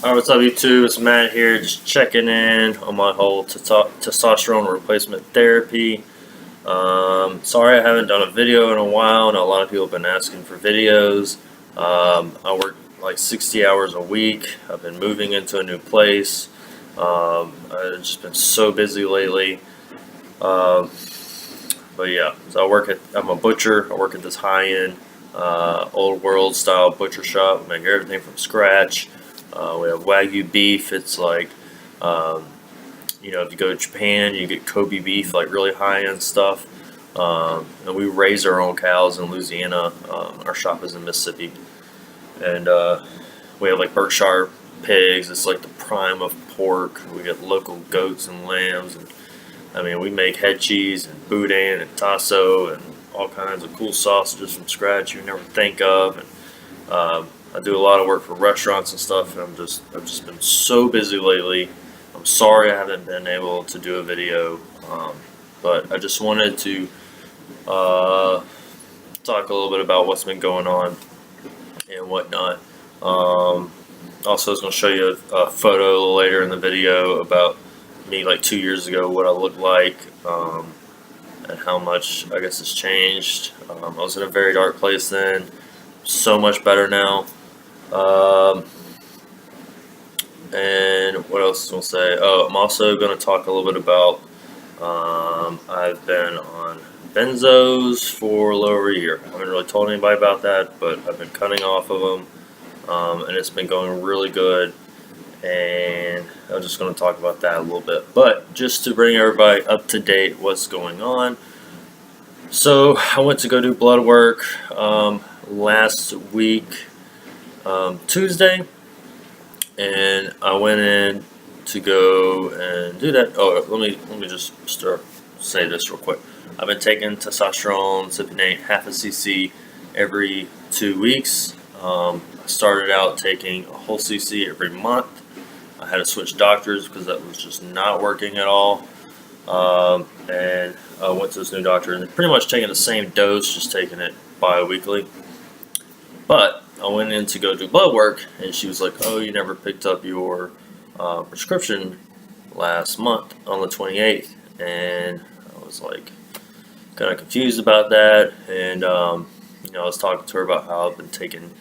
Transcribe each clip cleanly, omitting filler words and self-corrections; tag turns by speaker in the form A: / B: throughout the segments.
A: Alright, what's up YouTube? It's Matt here, just checking in on my whole testosterone replacement therapy. Sorry I haven't done a video in a while, and a lot of people have been asking for videos. I work like 60 hours a week. I've been moving into a new place. I've just been so busy lately. But yeah, so I'm a butcher. I work at this high-end, old world style butcher shop. We make everything from scratch. We have Wagyu beef. It's like, if you go to Japan, you get Kobe beef, like really high-end stuff. And we raise our own cows in Louisiana. Our shop is in Mississippi. And we have like Berkshire pigs. It's like the prime of pork. We get local goats and lambs. And we make head cheese and boudin and tasso and all kinds of cool sausages from scratch you never think of. And I do a lot of work for restaurants and stuff, and I've just been so busy lately. I'm sorry I haven't been able to do a video, but I just wanted to talk a little bit about what's been going on and whatnot. Also, I was going to show you a photo a little later in the video about me like 2 years ago, what I looked like, and how much I guess it's changed. I was in a very dark place then, so much better now. And what else was I going to say? Oh, I'm also going to talk a little bit about, I've been on benzos for a little over a year. I haven't really told anybody about that, but I've been cutting off of them, and it's been going really good, and I'm just going to talk about that a little bit. But just to bring everybody up to date what's going on, so I went to go do blood work last week, Tuesday, and I went in to go and do that. Oh, let me just say this real quick. I've been taking testosterone, Cypionate, half a cc every 2 weeks. I started out taking a whole cc every month. I had to switch doctors because that was just not working at all. And I went to this new doctor, and pretty much taking the same dose, just taking it bi-weekly. But I went in to go do blood work, and she was like, "Oh, you never picked up your prescription last month on the 28th." And I was like, kind of confused about that. And I was talking to her about how I've been taking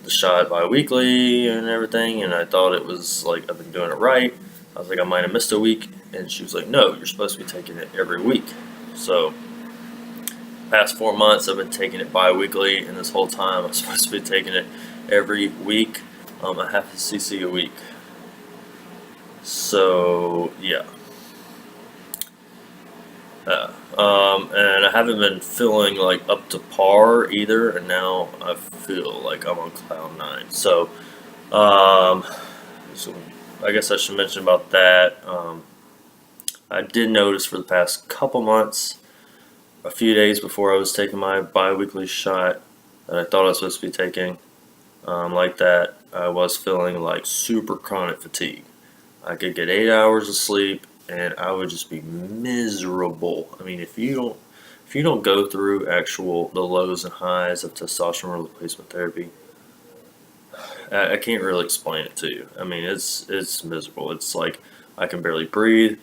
A: the shot bi-weekly and everything, and I thought it was like I've been doing it right. I was like, I might have missed a week, and she was like, "No, you're supposed to be taking it every week." So past 4 months I've been taking it bi-weekly, and this whole time I'm supposed to be taking it every week, a half a cc a week. So yeah, and I haven't been feeling like up to par either, and now I feel like I'm on cloud 9. So I guess I should mention about that. I did notice for the past couple months, a few days before I was taking my bi-weekly shot that I thought I was supposed to be taking, like that, I was feeling like super chronic fatigue. I could get 8 hours of sleep, and I would just be miserable. If you don't go through the lows and highs of testosterone replacement therapy, I can't really explain it to you. It's miserable. It's like I can barely breathe.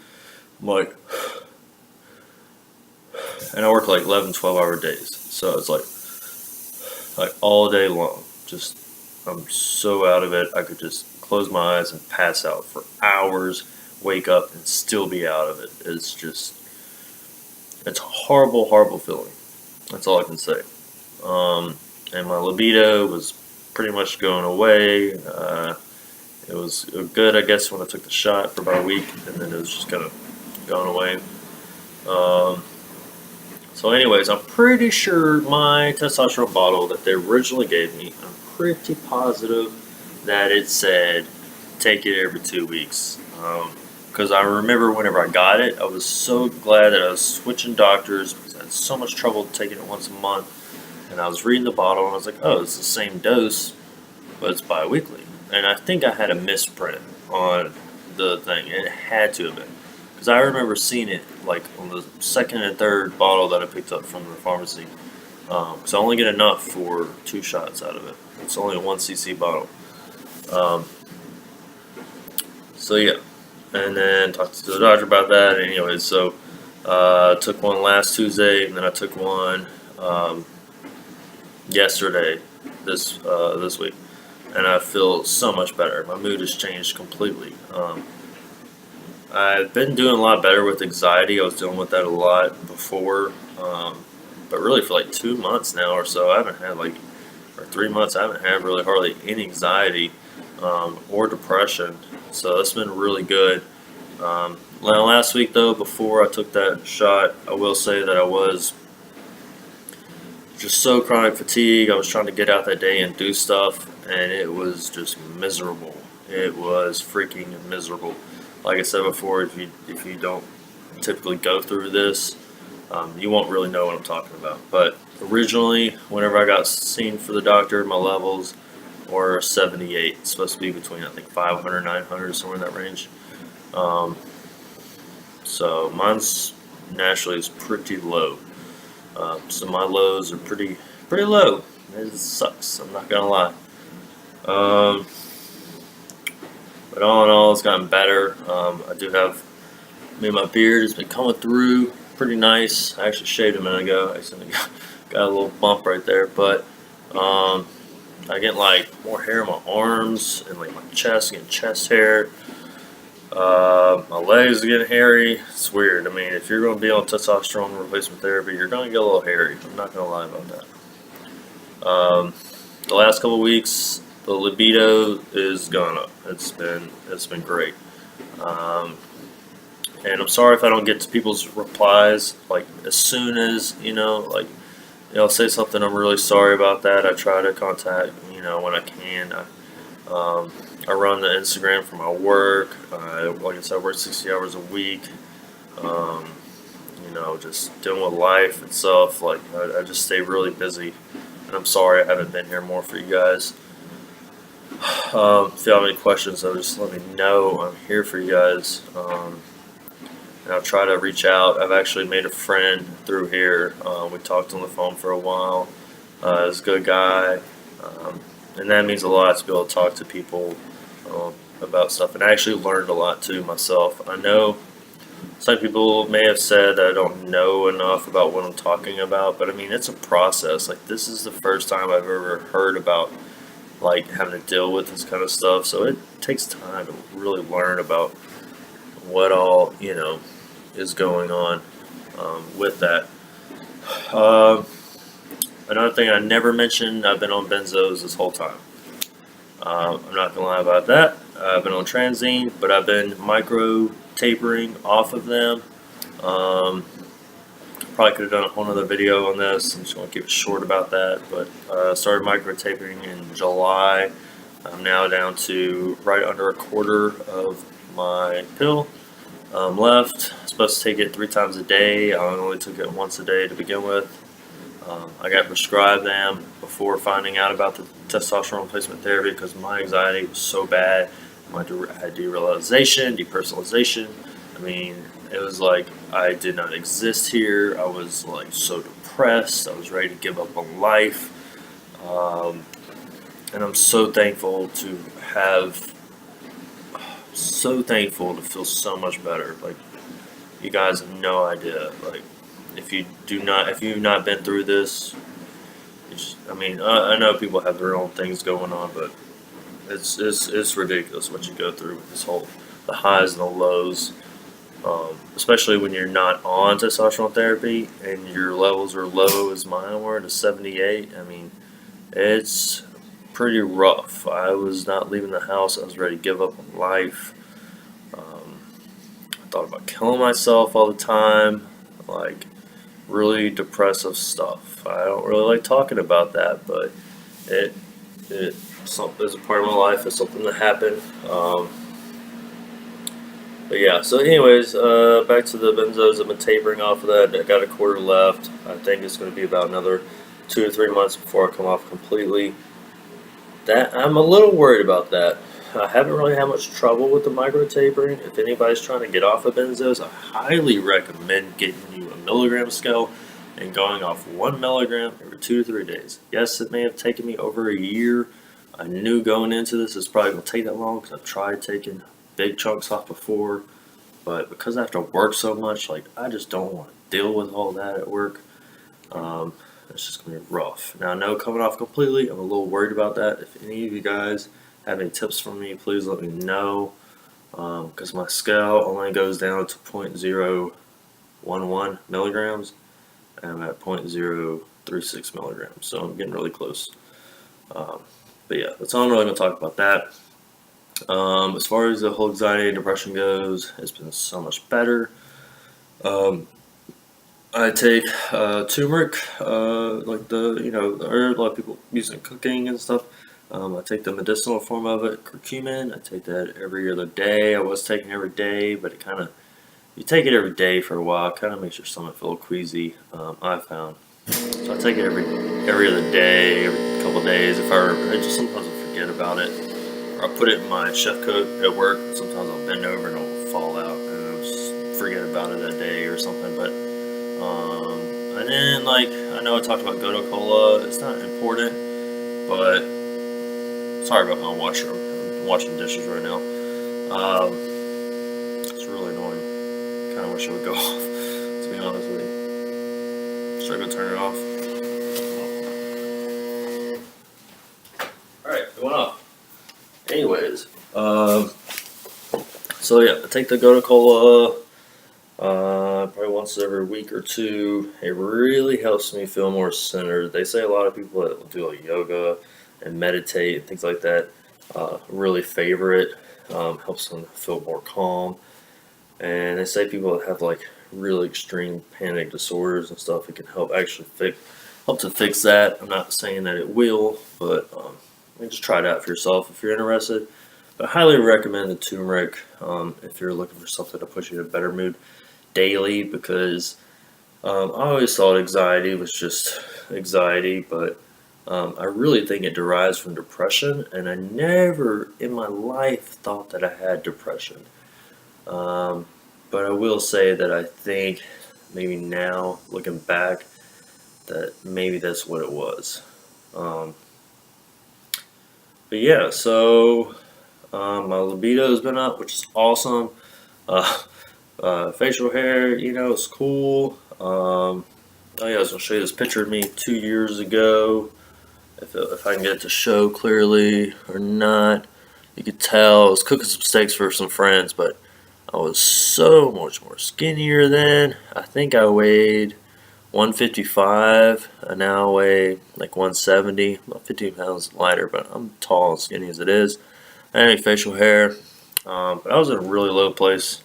A: And I work like 11, 12-hour days, so it's like all day long. Just I'm so out of it. I could just close my eyes and pass out for hours, wake up and still be out of it. It's a horrible, horrible feeling. That's all I can say. And my libido was pretty much going away. It was good, I guess, when I took the shot for about a week, and then it was just kind of gone away. So anyways, I'm pretty sure my testosterone bottle that they originally gave me, I'm pretty positive that it said take it every 2 weeks. Because I remember whenever I got it, I was so glad that I was switching doctors because I had so much trouble taking it once a month. And I was reading the bottle, and I was like, oh, it's the same dose, but it's bi-weekly. And I think I had a misprint on the thing. It had to have been. Because I remember seeing it like on the second and third bottle that I picked up from the pharmacy. So I only get enough for 2 shots out of it. It's only a 1 cc bottle. So yeah, and then talked to the doctor about that. Anyways, so took one last Tuesday, and then I took one yesterday, this week, and I feel so much better. My mood has changed completely. I've been doing a lot better with anxiety. I was dealing with that a lot before, but really for like 2 months now or so, I haven't had or 3 months, I haven't had really hardly any anxiety or depression. So that's been really good. Last week though, before I took that shot, I will say that I was just so chronic fatigue. I was trying to get out that day and do stuff, and it was just miserable. It was freaking miserable. Like I said before, if you don't typically go through this, you won't really know what I'm talking about. But originally, whenever I got seen for the doctor, my levels were 78. It's supposed to be between, I think, 500, 900, somewhere in that range. So mine's naturally is pretty low. So my lows are pretty low. It sucks. I'm not gonna lie. But all in all, it's gotten better. I do have, my beard has been coming through pretty nice. I actually shaved a minute ago. I accidentally got a little bump right there, but I get like more hair on my arms and like my chest, getting chest hair. My legs are getting hairy. It's weird. I mean, if you're going to be on testosterone replacement therapy, you're going to get a little hairy. I'm not going to lie about that. The last couple of weeks, the libido is gone up. It's been great. And I'm sorry if I don't get to people's replies like as soon as I'll say something. I'm really sorry about that. I try to contact when I can. I run the Instagram for my work. Like I said, I work 60 hours a week. Just dealing with life itself. Like I just stay really busy. And I'm sorry I haven't been here more for you guys. If you have any questions, though, just let me know. I'm here for you guys. And I'll try to reach out. I've actually made a friend through here. We talked on the phone for a while. He's a good guy. And that means a lot to be able to talk to people about stuff. And I actually learned a lot too myself. I know some people may have said that I don't know enough about what I'm talking about, but I mean, it's a process. Like, this is the first time I've ever heard about like having to deal with this kind of stuff. So it takes time to really learn about what all is going on with that. Another thing I never mentioned, I've been on benzos this whole time. I'm not gonna lie about that. I've been on Transine, but I've been micro tapering off of them. Probably could have done a whole other video on this. I'm just gonna keep it short about that. But started micro tapering in July. I'm now down to right under a quarter of my pill left. I'm supposed to take it 3 times a day. I only took it once a day to begin with. I got prescribed them before finding out about the testosterone replacement therapy because my anxiety was so bad. I had derealization, depersonalization. I mean, it was like I did not exist here. I was like so depressed. I was ready to give up on life. And I'm so thankful to feel so much better. Like, you guys have no idea. Like, if you've not been through this, I know people have their own things going on, but it's ridiculous what you go through with this whole the highs and the lows, especially when you're not on testosterone therapy and your levels are low as mine were to 78. I mean, it's pretty rough. I was not leaving the house. I was ready to give up on life. I thought about killing myself all the time, like really depressive stuff. I don't really like talking about that, but it's a part of my life. It's something that happened. But yeah, so anyways, back to the benzos. I've been tapering off of that. I got a quarter left. I think it's going to be about another 2 to 3 months before I come off completely. That I'm a little worried about that. I haven't really had much trouble with the micro tapering. If anybody's trying to get off of benzos, I highly recommend getting you a milligram scale and going off 1 milligram every 2 to 3 days. Yes, it may have taken me over a year. I knew going into this it's probably going to take that long because I've tried taking big chunks off before, but because I have to work so much, like I just don't want to deal with all that at work. Um, it's just gonna be rough. Now, I know coming off completely, I'm a little worried about that. If any of you guys have any tips for me, please let me know. Because my scale only goes down to 0.011 milligrams, and I'm at 0.036 milligrams, so I'm getting really close. Um, but yeah, that's all I'm really gonna talk about that. As far as the whole anxiety and depression goes, it's been so much better. Um, I take turmeric, like the herb. A lot of people use it in cooking and stuff. I take the medicinal form of it, curcumin. I take that every other day. I was taking it every day, but it kind of you take it every day for a while, it kind of makes your stomach feel queasy. I found so I take it every other day, every couple of days. If I just sometimes I forget about it, or I put it in my chef coat at work. Sometimes I'll bend over and it'll fall out, and I'll just forget about it that day or something. But and then, like, I know I talked about Goto Cola. It's not important, but sorry about my washer. I'm washing dishes right now. It's really annoying. Kind of wish it would go off, to be honest with you. Should I go turn it off? Alright, it went off. Anyways, so yeah, I take the Goto Cola probably once every week or two. It really helps me feel more centered. They say a lot of people that do like yoga and meditate and things like that really favor it. Helps them feel more calm. And they say people that have like really extreme panic disorders and stuff, it can help actually help to fix that. I'm not saying that it will, but just try it out for yourself if you're interested. But I highly recommend the turmeric if you're looking for something to put you in a better mood daily, because I always thought anxiety was just anxiety, but I really think it derives from depression, and I never in my life thought that I had depression. But I will say that I think maybe now, looking back, that maybe that's what it was. Um, but yeah, so my libido has been up, which is awesome. Uh, facial hair, it's cool. Oh yeah, I was gonna show you this picture of me 2 years ago. If I can get it to show clearly or not, you could tell I was cooking some steaks for some friends, but I was so much more skinnier then. I think I weighed 155, and now I weigh like 170, about 15 pounds lighter, but I'm tall and skinny as it is. I had any facial hair, but I was in a really low place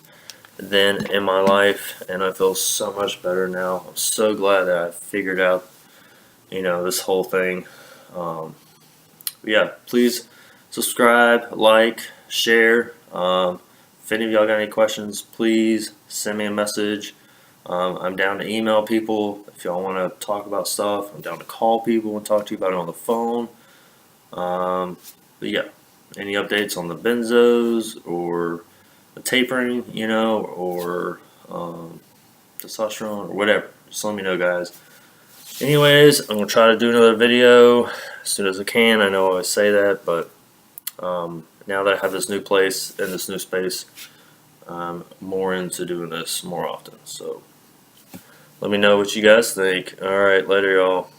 A: then in my life, and I feel so much better now. I'm so glad that I figured out, this whole thing. Yeah, please subscribe, like, share. If any of y'all got any questions, please send me a message. I'm down to email people if y'all want to talk about stuff. I'm down to call people and talk to you about it on the phone. But yeah, any updates on the benzos or the tapering, or testosterone or whatever, just let me know, guys. Anyways, I'm going to try to do another video as soon as I can. I know I always say that, but now that I have this new place and this new space, I'm more into doing this more often. So let me know what you guys think. All right, later, y'all.